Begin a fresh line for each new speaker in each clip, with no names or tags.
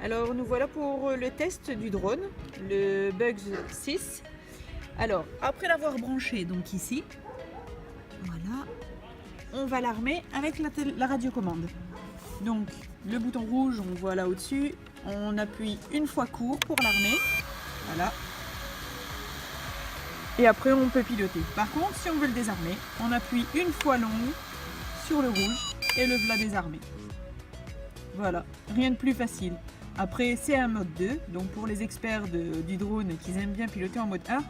Alors nous voilà pour le test du drone, le Bugs 6. Alors après l'avoir branché donc ici, voilà, on va l'armer avec la radiocommande. Donc le bouton rouge on voit là au-dessus, on appuie une fois court pour l'armer, voilà. Et après on peut piloter. Par contre si on veut le désarmer, on appuie une fois longue sur le rouge et le voilà désarmé. Voilà, rien de plus facile. Après c'est un mode 2, donc pour les experts du drone qui aiment bien piloter en mode 1,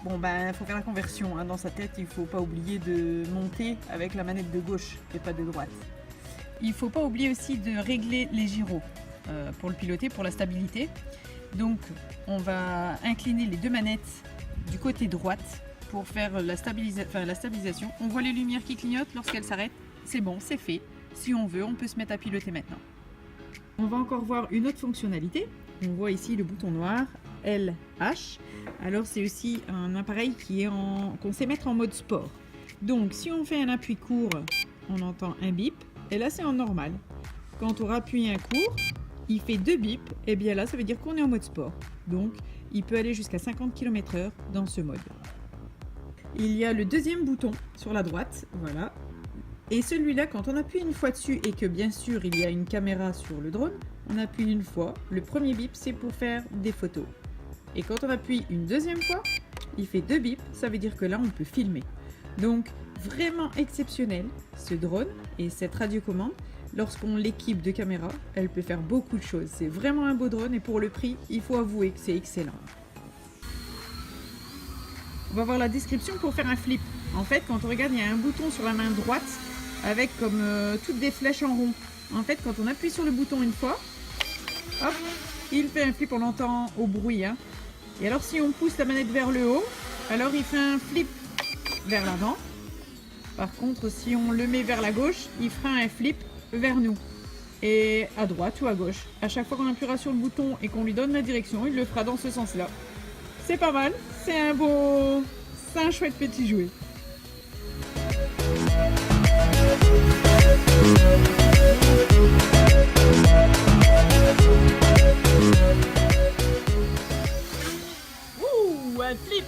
bon ben faut faire la conversion, hein. Dans sa tête il ne faut pas oublier de monter avec la manette de gauche et pas de droite. Il ne faut pas oublier aussi de régler les gyros pour le piloter, pour la stabilité. Donc on va incliner les deux manettes du côté droite pour faire la stabilisation. On voit les lumières qui clignotent lorsqu'elles s'arrêtent, c'est bon, c'est fait. Si on veut, on peut se mettre à piloter maintenant. On va encore voir une autre fonctionnalité. On voit ici le bouton noir LH. Alors c'est aussi un appareil qu'on sait mettre en mode sport. Donc si on fait un appui court, on entend un bip. Et là c'est en normal. Quand on appuie un court, il fait 2 bips. Et bien là ça veut dire qu'on est en mode sport. Donc il peut aller jusqu'à 50 km/h dans ce mode. Il y a le deuxième bouton sur la droite. Voilà. Et celui-là, quand on appuie une fois dessus et que bien sûr il y a une caméra sur le drone, on appuie une fois. Le premier bip, c'est pour faire des photos. Et quand on appuie une deuxième fois, il fait 2 bips. Ça veut dire que là, on peut filmer. Donc, vraiment exceptionnel, ce drone et cette radiocommande. Lorsqu'on l'équipe de caméra, elle peut faire beaucoup de choses. C'est vraiment un beau drone et pour le prix, il faut avouer que c'est excellent. On va voir la description pour faire un flip. En fait, quand on regarde, il y a un bouton sur la main droite avec comme toutes des flèches en rond. En fait, quand on appuie sur le bouton une fois, hop, il fait un flip, on l'entend au bruit. Hein. Et alors, si on pousse la manette vers le haut, alors il fait un flip vers l'avant. Par contre, si on le met vers la gauche, il fera un flip vers nous. Et à droite ou à gauche. À chaque fois qu'on appuiera sur le bouton et qu'on lui donne la direction, il le fera dans ce sens-là. C'est pas mal, c'est un chouette petit jouet. Ouh, un flip!